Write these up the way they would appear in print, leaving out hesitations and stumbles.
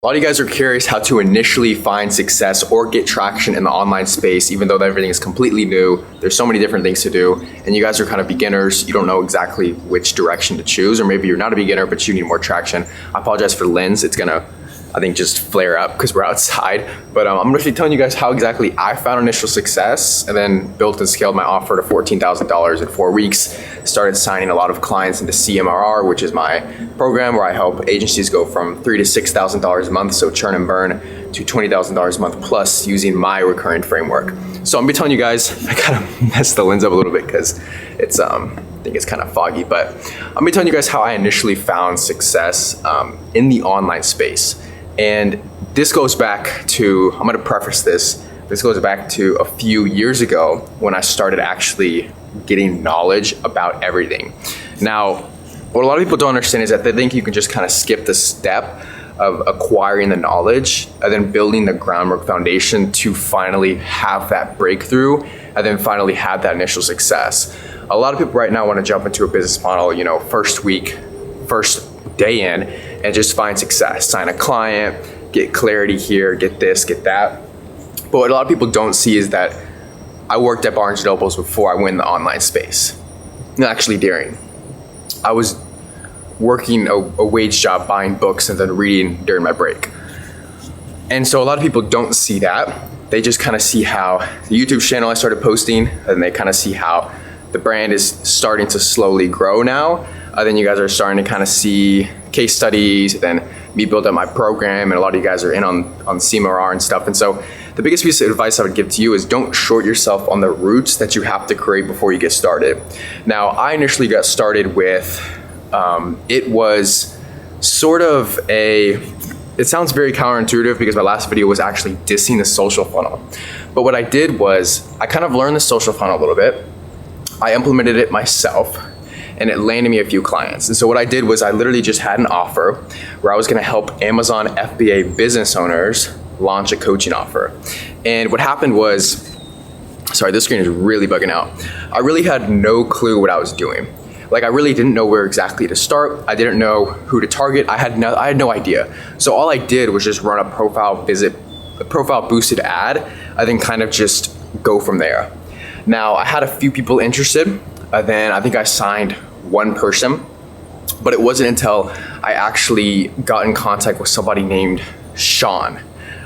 A lot of you guys are curious how to initially find success or get traction in the online space, even though everything is completely new. There's so many different things to do, and you guys are kind of beginners. You don't know exactly which direction to choose, or maybe you're not a beginner, but you need more traction. I apologize for the lens. It's gonna, I think, just flare up because we're outside. But I'm gonna be telling you guys how exactly I found initial success and then built and scaled my offer to $14,000 in 4 weeks. Started signing a lot of clients into CMRR, which is my program where I help agencies go from $3,000 to $6,000 a month, so churn and burn, to $20,000 a month plus using my recurring framework. So I'm gonna be telling you guys, I kind of messed the lens up a little bit because it's I think it's kind of foggy, but I'm gonna be telling you guys how I initially found success in the online space. And this goes back to, I'm gonna preface this goes back to a few years ago when I started actually getting knowledge about everything. Now, what a lot of people don't understand is that they think you can just kind of skip the step of acquiring the knowledge and then building the groundwork foundation to finally have that breakthrough and then finally have that initial success. A lot of people right now want to jump into a business model, first week, first day in, and just find success, sign a client, get clarity here, get this, get that. But what a lot of people don't see is that I worked at Barnes & Noble's before I went in the online space. No, actually during. I was working a wage job, buying books and then reading during my break. And so a lot of people don't see that. They just kind of see how the YouTube channel I started posting, and they kind of see how the brand is starting to slowly grow now. Then you guys are starting to kind of see case studies, then me build up my program, and a lot of you guys are in on CMRR and stuff. And so the biggest piece of advice I would give to you is don't short yourself on the routes that you have to create before you get started. Now, I initially got started with, it was sort of it sounds very counterintuitive because my last video was actually dissing the social funnel. But what I did was I kind of learned the social funnel a little bit. I implemented it myself, and it landed me a few clients. And so what I did was I literally just had an offer where I was gonna help Amazon FBA business owners launch a coaching offer. And what happened was, sorry, this screen is really bugging out. I really had no clue what I was doing. Like, I really didn't know where exactly to start. I didn't know who to target. I had no idea. So all I did was just run a profile boosted ad, and then kind of just go from there. Now, I had a few people interested, and then I think I signed one person, but it wasn't until I actually got in contact with somebody named Sean.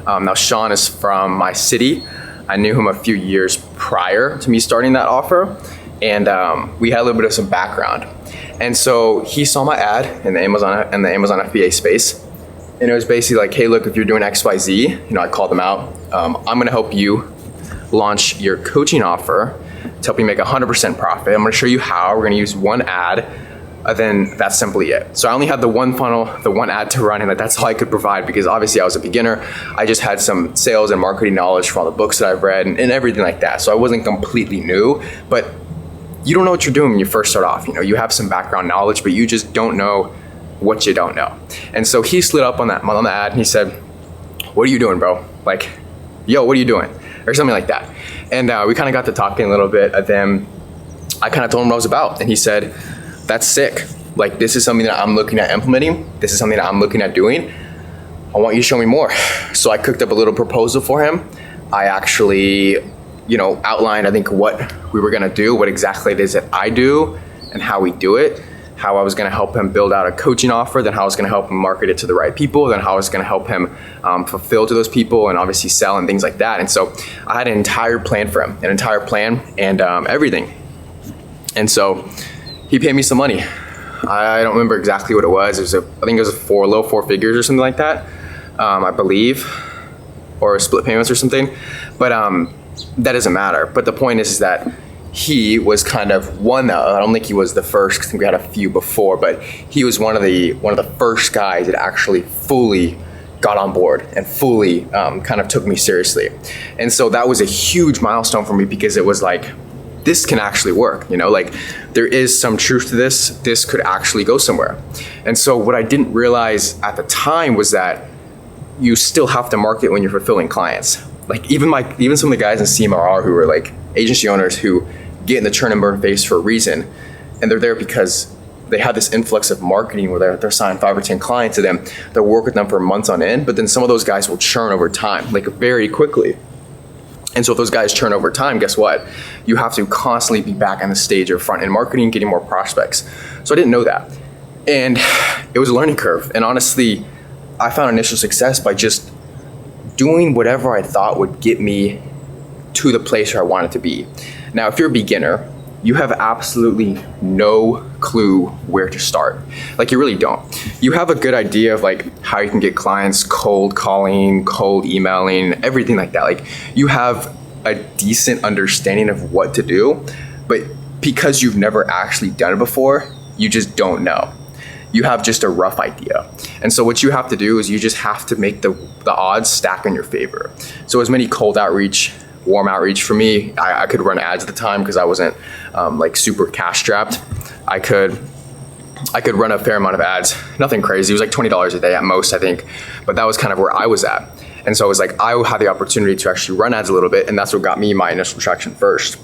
Now, Sean is from my city. I knew him a few years prior to me starting that offer, and we had a little bit of some background. And so he saw my ad in the Amazon FBA space, and it was basically like, hey, look, if you're doing XYZ, I called them out. I'm gonna help you launch your coaching offer to help you make 100% profit. I'm gonna show you how. We're gonna use one ad, then that's simply it. So I only had the one funnel, the one ad to run, and that's all I could provide because obviously I was a beginner. I just had some sales and marketing knowledge from all the books that I've read and everything like that. So I wasn't completely new, but you don't know what you're doing when you first start off. You have some background knowledge, but you just don't know what you don't know. And so he slid up on the ad and he said, what are you doing, bro? Like, yo, what are you doing? Or something like that. And we kind of got to talking a little bit, and then I kind of told him what I was about, and he said, that's sick. Like, this is something that I'm looking at implementing. This is something that I'm looking at doing. I want you to show me more. So I cooked up a little proposal for him. I actually, outlined, I think, what we were gonna do, what exactly it is that I do and how we do it, how I was gonna help him build out a coaching offer, then how I was gonna help him market it to the right people, then how I was gonna help him fulfill to those people and obviously sell and things like that. And so I had an entire plan for him, and everything. And so he paid me some money. I don't remember exactly what it was. I think it was low four figures or something like that, I believe, or split payments or something. But that doesn't matter. But the point is that he was kind of one. I don't think he was the first, because I think we had a few before, but he was one of the first guys that actually fully got on board and fully kind of took me seriously. And so that was a huge milestone for me because it was like, this can actually work, like there is some truth to this. This could actually go somewhere. And so what I didn't realize at the time was that you still have to market when you're fulfilling clients. Like even some of the guys in CMRR who are like agency owners who get in the churn and burn phase for a reason, and they're there because they have this influx of marketing where they're signing 5 or 10 clients to them. They'll work with them for months on end, but then some of those guys will churn over time, like very quickly. And so if those guys churn over time, guess what? You have to constantly be back on the stage of front end marketing, getting more prospects. So I didn't know that. And it was a learning curve. And honestly, I found initial success by just doing whatever I thought would get me to the place where I wanted to be. Now, if you're a beginner, you have absolutely no clue where to start. Like, you really don't. You have a good idea of like how you can get clients, cold calling, cold emailing, everything like that. Like, you have a decent understanding of what to do, but because you've never actually done it before, you just don't know. You have just a rough idea. And so what you have to do is you just have to make the odds stack in your favor. So as many cold outreach, warm outreach for me, I could run ads at the time because I wasn't like super cash strapped. I could run a fair amount of ads, nothing crazy. It was like $20 a day at most, I think. But that was kind of where I was at. And so it was like, I had the opportunity to actually run ads a little bit, and that's what got me my initial traction first.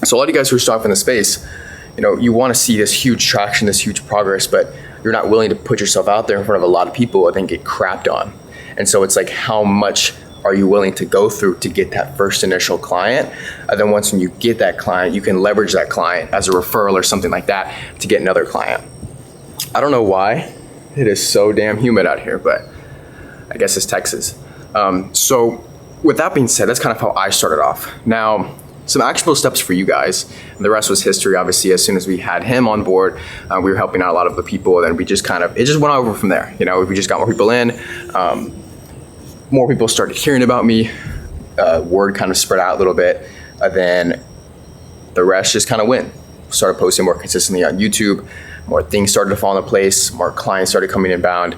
So a lot of you guys who are starting in the space, you want to see this huge traction, this huge progress, but you're not willing to put yourself out there in front of a lot of people and then get crapped on. And so it's like, how much are you willing to go through to get that first initial client? And then once when you get that client, you can leverage that client as a referral or something like that to get another client. I don't know why it is so damn humid out here, but I guess it's Texas. So with that being said, that's kind of how I started off. Now, some actionable steps for you guys, and the rest was history. Obviously, as soon as we had him on board, we were helping out a lot of the people, and then we just it just went over from there. We just got more people in, more people started hearing about me, word kind of spread out a little bit, and then the rest just kind of went. Started posting more consistently on YouTube, more things started to fall into place, more clients started coming inbound,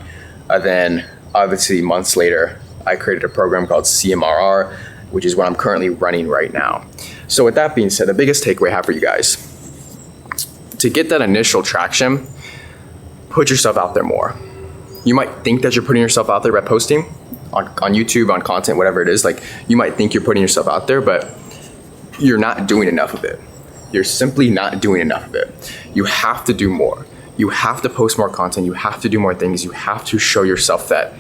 and then obviously months later, I created a program called CMRR, which is what I'm currently running right now. So with that being said, the biggest takeaway I have for you guys, to get that initial traction, put yourself out there more. You might think that you're putting yourself out there by posting on YouTube, on content, whatever it is. Like, you might think you're putting yourself out there, but you're not doing enough of it. You're simply not doing enough of it. You have to do more. You have to post more content. You have to do more things. You have to show yourself that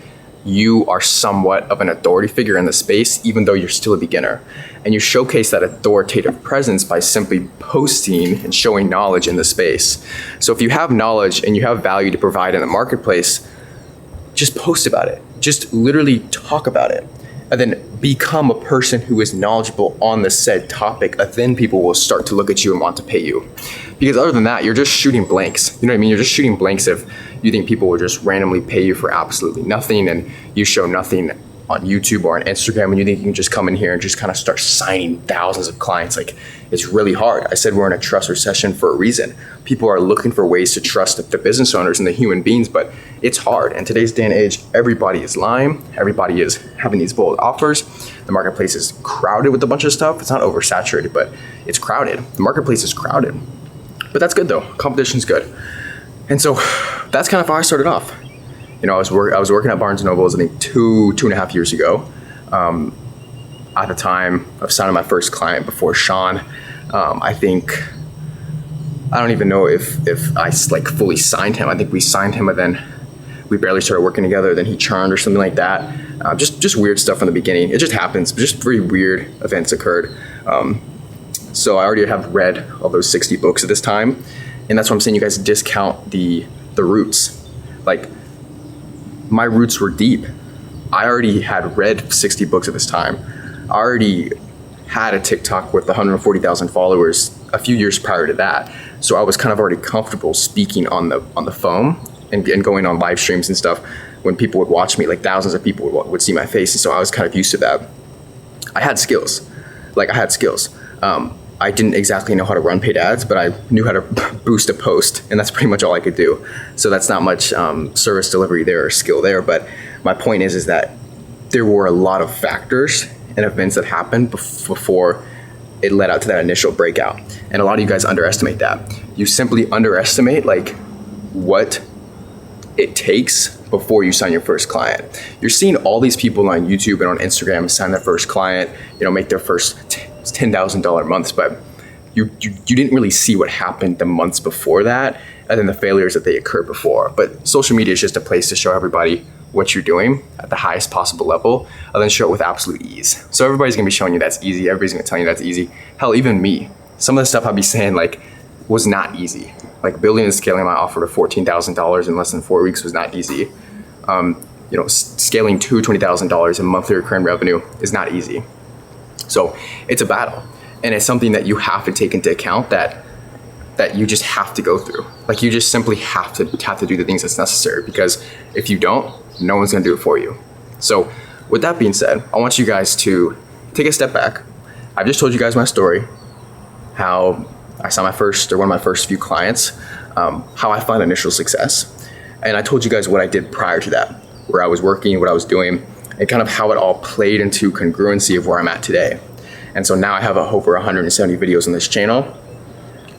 you are somewhat of an authority figure in the space, even though you're still a beginner. And you showcase that authoritative presence by simply posting and showing knowledge in the space. So if you have knowledge and you have value to provide in the marketplace, just post about it. Just literally talk about it. And then become a person who is knowledgeable on the said topic, and then people will start to look at you and want to pay you. Because other than that, you're just shooting blanks. You know what I mean? You're just shooting blanks if you think people will just randomly pay you for absolutely nothing, and you show nothing on YouTube or on Instagram, and you think you can just come in here and just kind of start signing thousands of clients. Like, it's really hard. I said we're in a trust recession for a reason. People are looking for ways to trust the business owners and the human beings, but it's hard. In today's day and age, everybody is lying. Everybody is having these bold offers. The marketplace is crowded with a bunch of stuff. It's not oversaturated, but it's crowded. The marketplace is crowded. But that's good though. Competition's good. And so that's kind of how I started off. I was working at Barnes & Noble's, I think two and a half years ago. At the time of signing my first client before Sean, I don't even know if I like fully signed him. I think we signed him, and then we barely started working together. Then he churned or something like that. Just weird stuff in the beginning. It just happens. Just very weird events occurred. So I already have read all those 60 books at this time, and that's what I'm saying. You guys discount the roots. Like, my roots were deep. I already had read 60 books at this time. I already had a TikTok with 140,000 followers a few years prior to that. So I was kind of already comfortable speaking on the phone and going on live streams and stuff. When people would watch me, like thousands of people would see my face. And so I was kind of used to that. I had skills. I didn't exactly know how to run paid ads, but I knew how to boost a post, and that's pretty much all I could do. So that's not much service delivery there or skill there. But my point is that there were a lot of factors and events that happened before it led out to that initial breakout. And a lot of you guys underestimate that. You simply underestimate like what it takes before you sign your first client. You're seeing all these people on YouTube and on Instagram sign their first client, make their first $10,000 months, but you didn't really see what happened the months before that. And and then the failures that they occurred before. But social media is just a place to show everybody what you're doing at the highest possible level, and then show it with absolute ease. So everybody's gonna be showing you that's easy. Everybody's gonna tell you that's easy. Hell, even me. Some of the stuff I'd be saying like was not easy. Like building and scaling my offer to $14,000 in less than 4 weeks was not easy. Scaling to $20,000 in monthly recurring revenue is not easy. So it's a battle, and it's something that you have to take into account that you just have to go through. Like you just simply have to do the things that's necessary, because if you don't, no one's gonna do it for you. So with that being said, I want you guys to take a step back. I've just told you guys my story, how I saw one of my first few clients, how I found initial success. And I told you guys what I did prior to that, where I was working, what I was doing, and kind of how it all played into congruency of where I'm at today. And so now I have over 170 videos on this channel.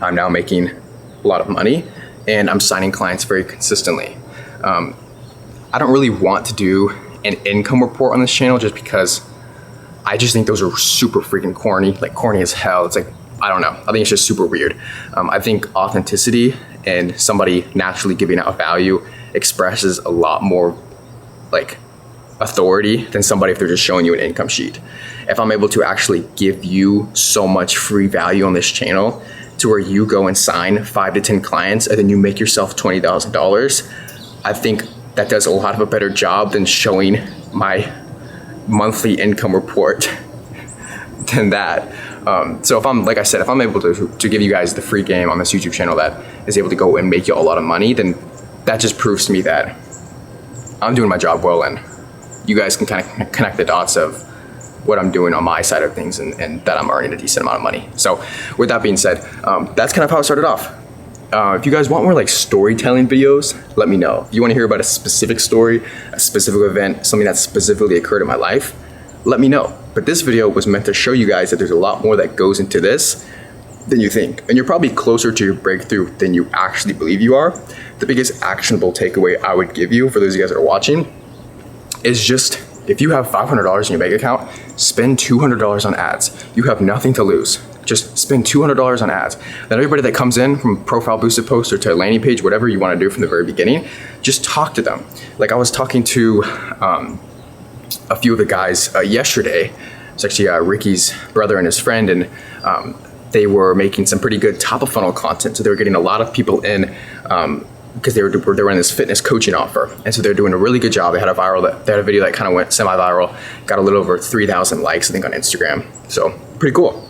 I'm now making a lot of money, and I'm signing clients very consistently. I don't really want to do an income report on this channel just because I just think those are super freaking corny, like corny as hell. It's like, I don't know. I think it's just super weird. I think authenticity and somebody naturally giving out value expresses a lot more like authority than somebody if they're just showing you an income sheet. If I'm able to actually give you so much free value on this channel to where you go and sign 5 to 10 clients and then you make yourself $20,000, I think that does a lot of a better job than showing my monthly income report than that. So if I'm, like I said, if I'm able to give you guys the free game on this YouTube channel that is able to go and make you a lot of money, then that just proves to me that I'm doing my job well, and you guys can kind of connect the dots of what I'm doing on my side of things, and that I'm earning a decent amount of money. So with that being said, that's kind of how it started off. If you guys want more like storytelling videos, let me know. If you want to hear about a specific story, a specific event, something that specifically occurred in my life, let me know. But this video was meant to show you guys that there's a lot more that goes into this than you think. And you're probably closer to your breakthrough than you actually believe you are. The biggest actionable takeaway I would give you for those of you guys that are watching is just, if you have $500 in your bank account, spend $200 on ads. You have nothing to lose. Just spend $200 on ads. Then everybody that comes in from profile boosted post or to a landing page, whatever you want to do from the very beginning, just talk to them. Like I was talking to a few of the guys yesterday. It's actually Ricky's brother and his friend, and they were making some pretty good top of funnel content. So they were getting a lot of people in because they were in this fitness coaching offer, and so they're doing a really good job. They had a video that kind of went semi-viral, got a little over 3,000 likes, I think, on Instagram. So pretty cool.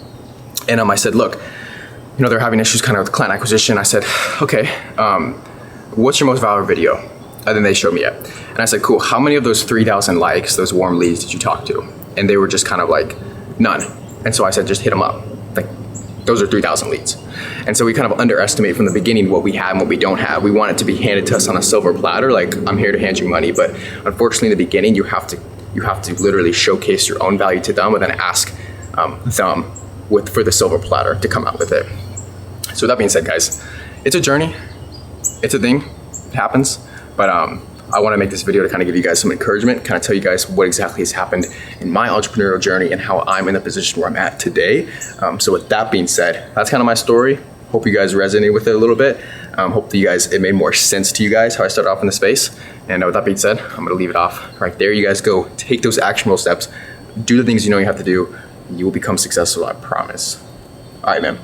And I said, look, they're having issues kind of with client acquisition. I said, okay, what's your most viral video? And then they showed me it. And I said, cool, how many of those 3,000 likes, those warm leads, did you talk to? And they were just kind of like, none. And so I said, just hit them up. Like, those are 3,000 leads. And so we kind of underestimate from the beginning what we have and what we don't have. We want it to be handed to us on a silver platter, like, I'm here to hand you money. But unfortunately, in the beginning, you have to literally showcase your own value to them and then ask them for the silver platter to come out with it. So with that being said, guys, it's a journey. It's a thing. It happens. But I want to make this video to kind of give you guys some encouragement, kind of tell you guys what exactly has happened in my entrepreneurial journey and how I'm in the position where I'm at today. So with that being said, that's kind of my story. Hope you guys resonated with it a little bit. Hopefully it made more sense to you guys how I started off in the space. And with that being said, I'm going to leave it off right there. You guys go take those actionable steps, do the things you know you have to do, and you will become successful, I promise. All right, man.